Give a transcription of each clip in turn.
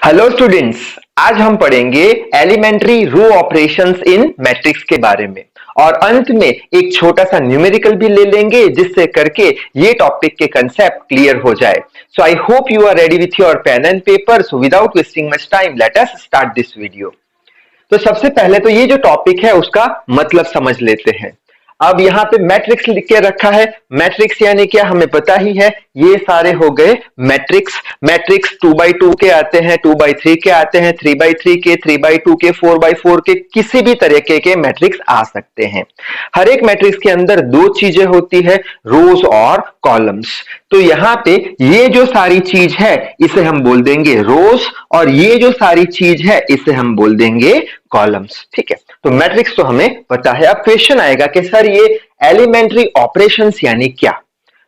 Hello students. आज हम पढ़ेंगे elementary row operations in matrix के बारे में और अंत में एक छोटा सा न्यूमेरिकल भी ले लेंगे जिससे करके ये टॉपिक के कंसेप्ट क्लियर हो जाए। So I hope you are ready with your pen and paper. So without wasting much time let us start this video. तो सबसे पहले तो ये जो टॉपिक है उसका मतलब समझ लेते हैं। अब यहाँ पे मैट्रिक्स लिख के रखा है। मैट्रिक्स यानी क्या हमें पता ही है, ये सारे हो गए मैट्रिक्स। मैट्रिक्स 2x2 के आते हैं, 2x3 के आते हैं, 3x3 के, 3x2 के, 4x4 के, किसी भी तरीके के मैट्रिक्स आ सकते हैं। हर एक मैट्रिक्स के अंदर दो चीजें होती है, रोज और कॉलम्स। तो यहाँ पे ये जो सारी चीज है इसे हम बोल देंगे रोज और ये जो सारी चीज है इसे हम बोल देंगे कॉलम्स। ठीक है, तो मैट्रिक्स तो हमें पता है। अब क्वेश्चन आएगा कि सर ये एलिमेंट्री ऑपरेशंस यानी क्या?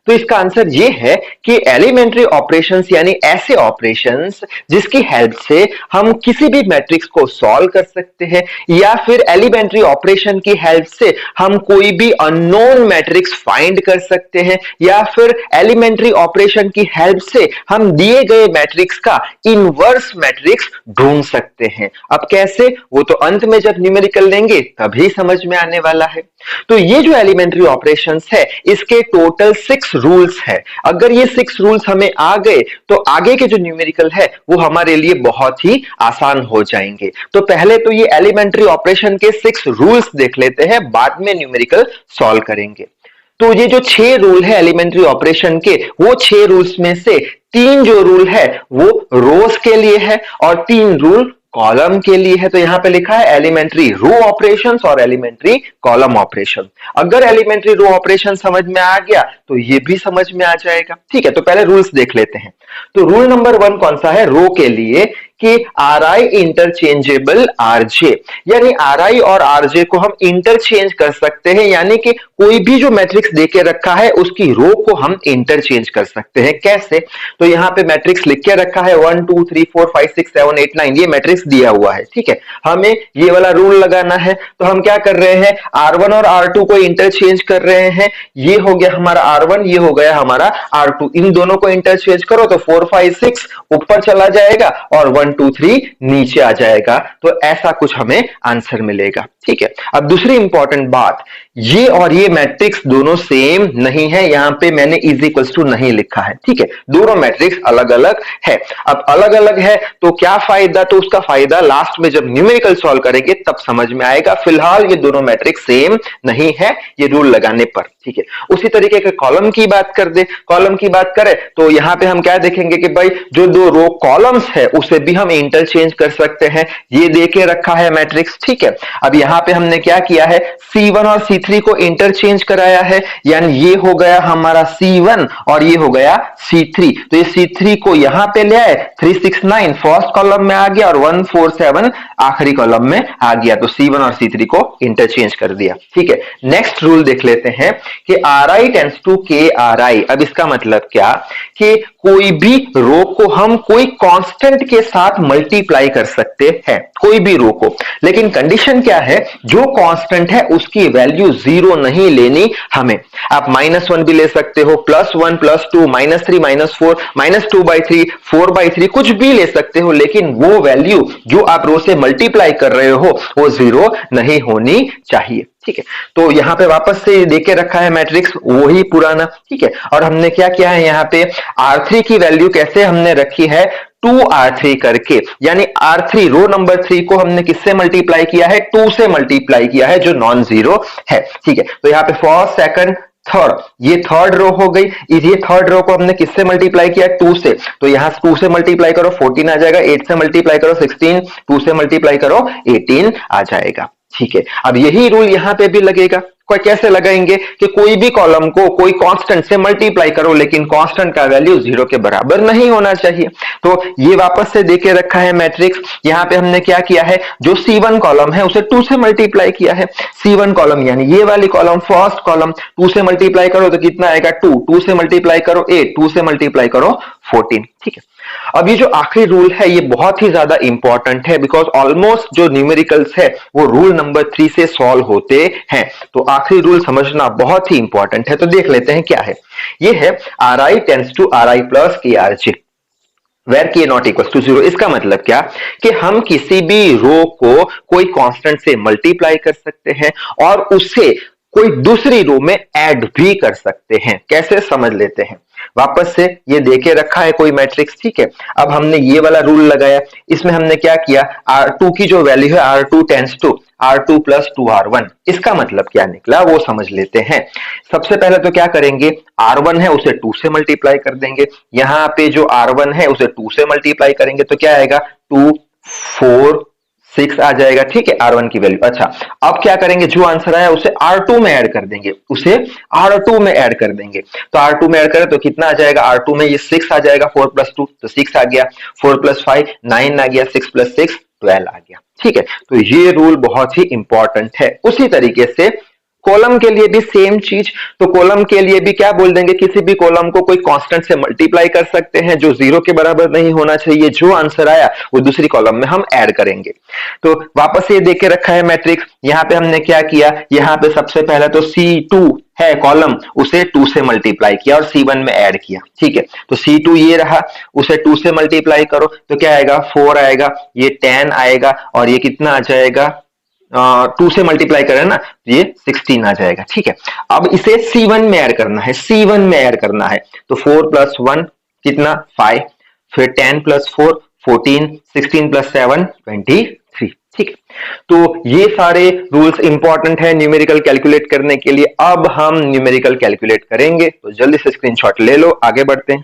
तो इसका आंसर ये है कि एलिमेंट्री ऑपरेशंस यानी ऐसे ऑपरेशंस जिसकी हेल्प से हम किसी भी मैट्रिक्स को सॉल्व कर सकते हैं या फिर एलिमेंट्री ऑपरेशन की हेल्प से हम कोई भी अननोन मैट्रिक्स फाइंड कर सकते हैं या फिर एलिमेंट्री ऑपरेशन की हेल्प से हम दिए गए मैट्रिक्स का इनवर्स मैट्रिक्स ढूंढ सकते हैं। अब कैसे, वो तो अंत में जब न्यूमेरिकल लेंगे तभी समझ में आने वाला है। तो ये जो एलिमेंट्री ऑपरेशंस है इसके टोटल 6 रूल्स है। अगर ये 6 रूल्स हमें आ गए तो आगे के जो न्यूमेरिकल है वो हमारे लिए बहुत ही आसान हो जाएंगे। तो पहले तो ये एलिमेंट्री ऑपरेशन के 6 रूल्स देख लेते हैं, बाद में न्यूमेरिकल सॉल्व करेंगे। तो ये जो 6 रूल है एलिमेंट्री ऑपरेशन के, वो 6 रूल्स में से 3 जो रूल है वो रोज के लिए है और 3 रूल कॉलम के लिए है। तो यहां पे लिखा है एलिमेंट्री रो ऑपरेशंस और एलिमेंट्री कॉलम ऑपरेशन। अगर एलिमेंट्री रो ऑपरेशन समझ में आ गया तो ये भी समझ में आ जाएगा। ठीक है, तो पहले रूल्स देख लेते हैं। तो रूल नंबर 1 कौन सा है रो के लिए कि RI इंटरचेंजेबल RJ, यानी RI और RJ को हम इंटरचेंज कर सकते हैं, यानी कि कोई भी जो मैट्रिक्स देके रखा है उसकी रो को हम इंटरचेंज कर सकते हैं। कैसे? तो यहाँ पे मैट्रिक्स लिख के रखा है 1 2 3 4 5 6 7 8 9, ये मैट्रिक्स दिया हुआ है। ठीक है, हमें ये वाला रूल लगाना है। तो हम क्या कर रहे हैं, R1 और R2 को इंटरचेंज कर रहे हैं। ये हो गया हमारा R1, ये हो गया हमारा R2, इन दोनों को इंटरचेंज करो तो 4 5 6 ऊपर चला जाएगा और 1 2 3 नीचे आ जाएगा। तो ऐसा कुछ हमें आंसर मिलेगा। ठीक है, अब दूसरी इंपॉर्टेंट बात, ये और ये मैट्रिक्स दोनों सेम नहीं है। यहां पे मैंने इज इक्वल्स टू नहीं लिखा है। ठीक है, दोनों मैट्रिक्स अलग अलग है। अब अलग अलग है तो क्या फायदा, तो उसका फायदा लास्ट में जब न्यूमेरिकल सॉल्व करेंगे तब समझ में आएगा। फिलहाल ये दोनों मैट्रिक्स सेम नहीं है ये रूल लगाने पर। ठीक है, उसी तरीके के कॉलम की बात कर दे, कॉलम की बात करें तो यहां पे हम क्या देखेंगे कि भाई जो दो रो कॉलम्स है उसे भी हम इंटरचेंज कर सकते हैं। ये देके रखा है मैट्रिक्स। ठीक है, अब यहां पे हमने क्या किया है, C1 और C3 को इंटरचेंज कराया है, यानी ये हो गया हमारा C1 और ये हो गया C3। तो ये C3 को यहां पे ले आए, 3 6 9 फर्स्ट कॉलम में आ गया और 1 4 7 आखिरी कॉलम में आ गया। तो C1 और C3 को इंटरचेंज कर दिया। ठीक है, नेक्स्ट रूल देख लेते हैं कि RI टेंड्स टू KRI। अब इसका मतलब क्या कि कोई भी रो को हम कोई कांस्टेंट के साथ मल्टीप्लाई कर सकते हैं, कोई भी रो को, लेकिन कंडीशन क्या है, जो कांस्टेंट है उसकी वैल्यू 0 नहीं लेनी हमें। आप -1 भी ले सकते हो, +1 +2 -3 -4 -2/3 4/3 कुछ भी ले सकते हो, लेकिन वो वैल्यू जो आप रो से मल्टीप्लाई कर रहे हो वो 0 नहीं होनी चाहिए। ठीक है, तो यहां पे वापस से देके रखा है मैट्रिक्स वही पुराना। ठीक है, और हमने क्या किया है, यहां पे R3 की वैल्यू कैसे हमने रखी है, 2R3 करके, यानी R3 रो नंबर 3 को हमने किससे मल्टीप्लाई किया है, 2 से मल्टीप्लाई किया है जो नॉन जीरो है। ठीक है, तो यहाँ पे फर्स्ट सेकंड थर्ड, ये थर्ड रो हो गई। ये थर्ड रो को हमने किससे मल्टीप्लाई किया, 2 से, तो यहां 2 से मल्टीप्लाई करो 14 आ जाएगा, 8 से मल्टीप्लाई करो 16, 2 से मल्टीप्लाई करो 18 आ जाएगा। ठीक है, अब यही रूल यहां पे भी लगेगा। कोई कैसे लगाएंगे कि कोई भी कॉलम को कोई कांस्टेंट से मल्टीप्लाई करो, लेकिन कांस्टेंट का वैल्यू 0 के बराबर नहीं होना चाहिए। तो ये वापस से देके रखा है मैट्रिक्स। यहां पे हमने क्या किया है, जो C1 कॉलम है उसे 2 से मल्टीप्लाई किया है। C1 कॉलम यानी ये वाली कॉलम, फर्स्ट कॉलम, 2 से मल्टीप्लाई करो तो कितना आएगा, 2 से मल्टीप्लाई करो 8, 2 से मल्टीप्लाई करो 14। ठीक है, अब ये जो आखिरी रूल है ये बहुत ही ज्यादा इंपॉर्टेंट है, बिकॉज ऑलमोस्ट जो न्यूमेरिकल्स है वो रूल नंबर 3 से सॉल्व होते हैं। तो आखिरी रूल समझना बहुत ही इंपॉर्टेंट है। तो देख लेते हैं क्या है, ये है RI tends to RI plus KRJ। Where k not equal to 0। इसका मतलब क्या कि हम किसी भी रो को कोई कांस्टेंट से मल्टीप्लाई कर सकते हैं और उससे कोई दूसरी रो में ऐड भी कर सकते हैं। कैसे, समझ लेते हैं। वापस से ये देके रखा है कोई मैट्रिक्स, ठीक है। अब हमने ये वाला रूल लगाया, इसमें हमने क्या किया, R2 की जो वैल्यू है R2 tends to R2 plus 2R1। इसका मतलब क्या निकला वो समझ लेते हैं। सबसे पहले तो क्या करेंगे, R1 है उसे 2 से मल्टीप्लाई कर देंगे, यहां पे जो R1 है उसे 2 से मल्टीप्लाई करेंगे तो क्या आएगा, 2 4 6 आ जाएगा, ठीक है, R1 की वैल्यू। अच्छा, अब क्या करेंगे, जो आंसर आया उसे R2 में ऐड कर देंगे, उसे R2 में ऐड कर देंगे। तो R2 में ऐड करें तो कितना आ जाएगा, R2 में ये 6 आ जाएगा, 4 प्लस 2 तो 6 आ गया, 4 प्लस 5 9 आ गया, 6 प्लस 6 12 आ गया, ठीक है। तो ये रूल बहुत ही इंपॉर्टेंट है। उसी तरीके से कॉलम के लिए भी सेम चीज। तो कॉलम के लिए भी क्या बोल देंगे, किसी भी कॉलम को कोई कांस्टेंट से मल्टीप्लाई कर सकते हैं जो 0 के बराबर नहीं होना चाहिए, जो आंसर आया वो दूसरी कॉलम में हम ऐड करेंगे। तो वापस ये देके रखा है मैट्रिक्स, यहां पे हमने क्या किया, यहां पे सबसे पहले तो C2 है कॉलम, उसे 2 से मल्टीप्लाई किया और C1 में ऐड किया, ठीक है। तो C2 ये रहा, उसे 2 से मल्टीप्लाई करो तो क्या आएगा, 4 आएगा, ये 10 आएगा और ये कितना आ जाएगा, 2 से मल्टीप्लाई करें ना, ये 16 आ जाएगा, ठीक है। अब इसे C1 में ऐड करना है, C1 में ऐड करना है तो 4 प्लस 1 कितना 5, फिर 10 प्लस 4 14, 16 प्लस 7 23, ठीक है। तो ये सारे रूल्स इंपॉर्टेंट है न्यूमेरिकल कैलकुलेट करने के लिए। अब हम न्यूमेरिकल कैलकुलेट करेंगे, तो जल्दी से स्क्रीनशॉट ले लो, आगे बढ़ते हैं।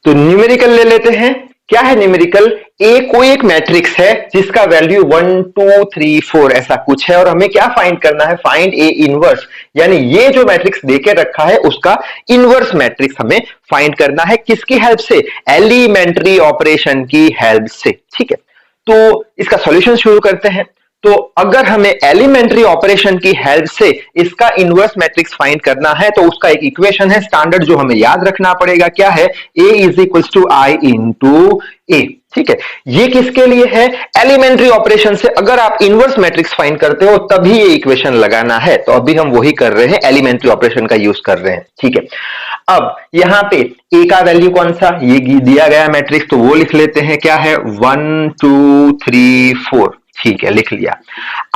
तो न्यूमेरिकल ले लेते हैं। क्या है न्यूमेरिकल, ए कोई एक मैट्रिक्स है जिसका वैल्यू 1 2 3 4 ऐसा कुछ है और हमें क्या फाइंड करना है, फाइंड ए इनवर्स, यानी ये जो मैट्रिक्स देके रखा है उसका इनवर्स मैट्रिक्स हमें फाइंड करना है। किसकी हेल्प से, एलिमेंट्री ऑपरेशन की हेल्प से, ठीक है। तो इसका सॉल्यूशन शुरू करते हैं। तो अगर हमें एलिमेंट्री ऑपरेशन की हेल्प से इसका इनवर्स मैट्रिक्स फाइंड करना है तो उसका एक इक्वेशन है स्टैंडर्ड जो हमें याद रखना पड़ेगा, क्या है, A is equal to I into A, ठीक है। ये किसके लिए है, एलिमेंट्री ऑपरेशन से अगर आप इनवर्स मैट्रिक्स फाइंड करते हो तभी ये इक्वेशन लगाना है। तो अभी हम वही कर रहे हैं, एलिमेंट्री ऑपरेशन का यूज कर रहे हैं, ठीक है। अब यहां पे ए का वैल्यू कौन सा, ये दिया गया मैट्रिक्स, तो वो लिख लेते हैं, क्या है 1 2 3 4, ठीक है, लिख लिया।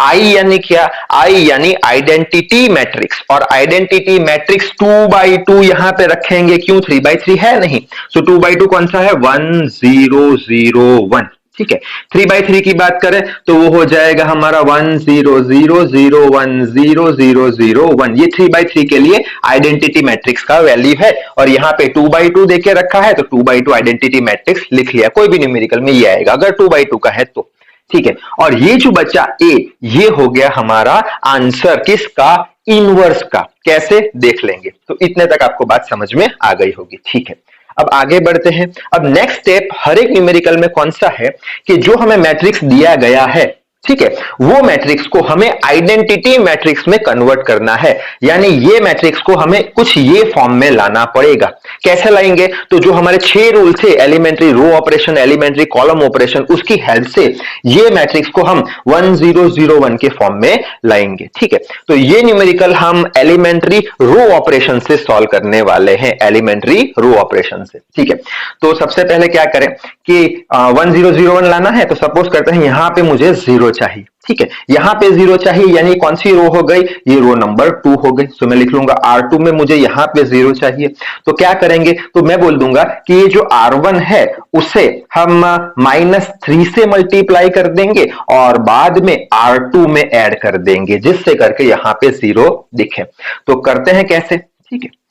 आई यानी क्या, आई यानी आइडेंटिटी मैट्रिक्स, और आइडेंटिटी मैट्रिक्स 2x2 यहां पे रखेंगे, क्यों 3x3 है नहीं, सो 2x2 कौन सा है 1 0 0 1, ठीक है। 3x3 की बात करें तो वो हो जाएगा हमारा 1 0 0 0 1 0 0 0 1, ये 3x3 के लिए आइडेंटिटी मैट्रिक्स का वैल्यू है। और यहाँ पे 2x2 देके रखा है तो 2x2 आइडेंटिटी मैट्रिक्स लिख लिया, कोई भी न्यूमेरिकल में ये आएगा अगर 2x2 का है तो, ठीक है। और ये जो बच्चा ए, ये हो गया हमारा आंसर किसका, इनवर्स का। कैसे, देख लेंगे। तो इतने तक आपको बात समझ में आ गई होगी, ठीक है। अब आगे बढ़ते हैं। अब नेक्स्ट स्टेप हर एक न्यूमेरिकल में कौन सा है कि जो हमें मैट्रिक्स दिया गया है, ठीक है, वो मैट्रिक्स को हमें आइडेंटिटी मैट्रिक्स में कन्वर्ट करना है, यानी ये मैट्रिक्स को हमें कुछ ये फॉर्म में लाना पड़ेगा। कैसे लाएंगे, तो जो हमारे 6 रूल थे, elementary row operation, elementary column operation, उसकी हेल्प से ये मैट्रिक्स को हम 1 0 0 1 के फॉर्म में लाएंगे, ठीक है। तो ये न्यूमेरिकल हम एलिमेंट्री रो ऑपरेशन से सॉल्व करने वाले हैं, एलिमेंट्री रो ऑपरेशन से, ठीक है। तो सबसे पहले क्या करें कि 1 0 0 1 लाना है, तो सपोज करते हैं यहां पे मुझे 0 चाहिए, ठीक है, यहां पे 0 चाहिए, यानी कौन सी रो हो गई, ये रो नंबर 2 हो गई। तो मैं लिख लूंगा R2 में मुझे यहां पे 0 चाहिए, तो क्या करेंगे, तो मैं बोल दूंगा कि ये जो R1 है उसे हम -3 से मल्टीप्लाई कर देंगे और बाद में R2 में ऐड कर देंगे, जिससे करके यहां पे 0 दिखे। तो करते हैं कैसे, ठीक है।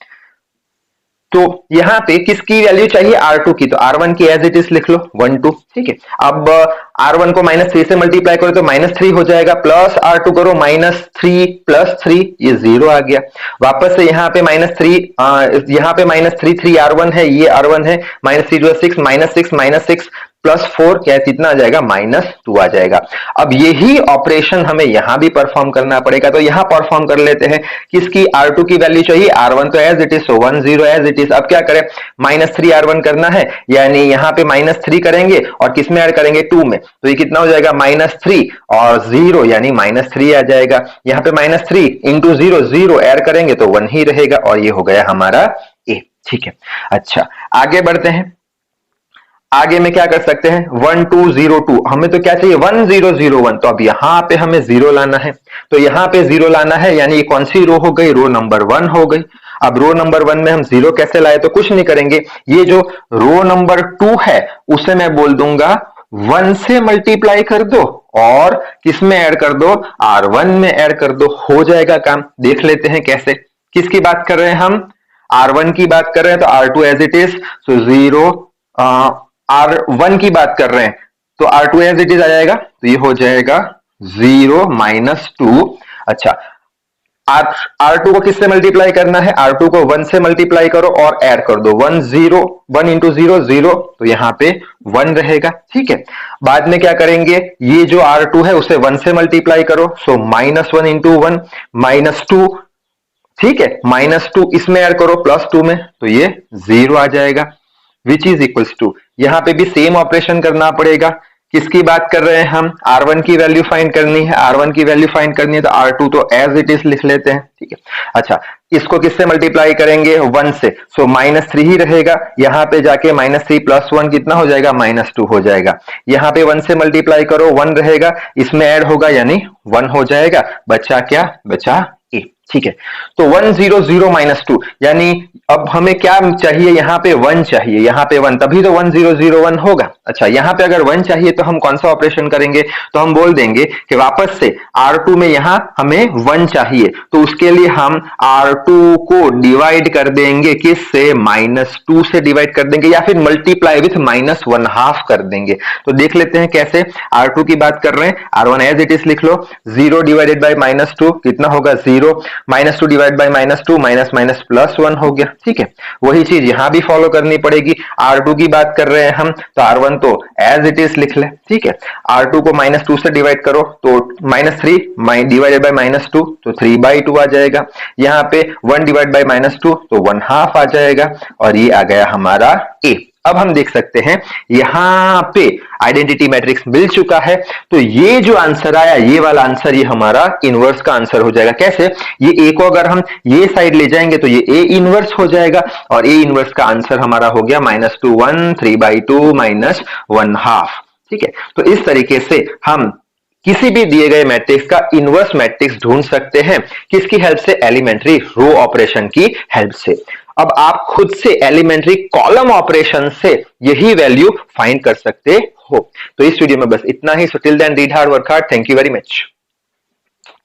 तो यहां पे किसकी वैल्यू चाहिए, R2 की, तो R1 की एज इट इज लिख लो 1 2, ठीक है। अब R1 को -3 से मल्टीप्लाई करो तो -3 हो जाएगा, प्लस R2 करो -3 प्लस 3, ये 0 आ गया। वापस से यहाँ पे -3, यहाँ पे -3 3 R1 है, ये R1 है, -3 6 -6 प्लस 4 क्या कितना आ जाएगा, -2 आ जाएगा। अब यही ऑपरेशन हमें यहां भी परफॉर्म करना पड़ेगा, तो यहां परफॉर्म कर लेते हैं। किसकी, R2 की वैल्यू चाहिए, R1 तो as it is, 1 0 as it is. अब क्या करें, -3 R1 करना है, यानी यहां पे -3 करेंगे और किसमें ऐड करेंगे, 2 में, तो ये कितना हो जाएगा, -3 और 0 यानी -3 आ जाएगा। यहाँ पे -3 इंटू 0 0 ऐड करेंगे तो 1 ही रहेगा और ये हो गया हमारा ए, ठीक है। अच्छा, आगे बढ़ते हैं। आगे में क्या कर सकते हैं 1202, हमें तो क्या चाहिए 1001, तो अब यहां पे हमें जीरो लाना है, तो यहां पे जीरो लाना है, यानी ये कौन सी रो हो गई, रो नंबर 1 हो गई। अब रो नंबर 1 में हम जीरो कैसे लाए, तो कुछ नहीं करेंगे, ये जो रो नंबर 2 है उसे मैं बोल दूंगा 1 से मल्टीप्लाई कर दो और किसमें ऐड कर दो, R1 में ऐड कर दो, हो जाएगा काम। देख लेते हैं कैसे, किसकी बात कर रहे हैं हम, R1 की बात कर रहे हैं, तो R2 as it is, so zero, R1 की बात कर रहे हैं तो R2 एज इट इज आ जाएगा, तो ये हो जाएगा 0 - 2। अच्छा, R2 को किससे मल्टीप्लाई करना है, R2 को 1 से मल्टीप्लाई करो और ऐड कर दो, 1 0, 1 इंटू 0 0, तो यहां पे 1 रहेगा। ठीक है, बाद में क्या करेंगे, ये जो R2 है उसे 1 से मल्टीप्लाई करो, सो -1 इंटू 1 -2, ठीक है, -2 इसमें ऐड करो +2 में, तो ये 0 आ जाएगा, विच इज इक्वल्स टू, यहां पे भी सेम ऑपरेशन करना पड़ेगा। किसकी बात कर रहे हैं हम, R1 की वैल्यू फाइंड करनी है, R1 की वैल्यू फाइंड करनी है, तो R2 तो एज इट इज लिख लेते हैं। ठीक है, अच्छा, इसको किससे मल्टीप्लाई करेंगे 1 से, सो -3 ही रहेगा, यहां पे जाके -3 + 1 कितना हो जाएगा, -2 हो जाएगा। यहां पे 1 से मल्टीप्लाई करो 1 रहेगा, इसमें ऐड होगा यानी 1 हो जाएगा, बचा क्या, बचा ए। ठीक है, तो 1 0 0 -2, यानी अब हमें क्या चाहिए, यहां पे 1 चाहिए, यहां पे 1, तभी तो 1 0 0 1 होगा। अच्छा, यहां पे अगर 1 चाहिए तो हम कौन सा ऑपरेशन करेंगे, तो हम बोल देंगे कि वापस से R2 में यहां हमें 1 चाहिए, तो उसके लिए हम R2 को डिवाइड कर देंगे किससे, -2 से डिवाइड कर देंगे, या फिर मल्टीप्लाई विथ -1/2 कर देंगे। तो देख लेते हैं कैसे, R2 की बात कर रहे हैं, R1 एज इट इज लिख लो, 0 डिवाइडेड बाई -2 कितना होगा 0, -2 डिवाइड बाई -2 माइनस +1 हो गया। ठीक है, वही चीज यहां भी फॉलो करनी पड़ेगी। R2 की बात कर रहे हैं हम, तो R1 तो एज इट इज लिख ले। ठीक है, R2 को -2 से डिवाइड करो तो -3 डिवाइडेड बाई -2, तो 3/2 आ जाएगा। यहां पे 1 डिवाइड बाई -2 तो 1/2 आ जाएगा, और ये आ गया हमारा ए। अब हम देख सकते हैं यहां पे आइडेंटिटी मैट्रिक्स मिल चुका है, तो ये जो आंसर आया, ये वाला आंसर, ये हमारा इनवर्स का आंसर हो जाएगा। कैसे, ये ए को अगर हम ये साइड ले जाएंगे तो ये ए इनवर्स हो जाएगा, और ए इनवर्स का आंसर हमारा हो गया -2 1 3/2 -1/2। ठीक है, तो इस तरीके से हम किसी भी दिए गए मैट्रिक्स का इनवर्स मैट्रिक्स ढूंढ सकते हैं, किसकी हेल्प से, एलिमेंट्री रो ऑपरेशन की हेल्प से। अब आप खुद से एलिमेंट्री कॉलम ऑपरेशन से यही वैल्यू फाइंड कर सकते हो। तो इस वीडियो में बस इतना ही। So till then read hard, work hard, thank you very much.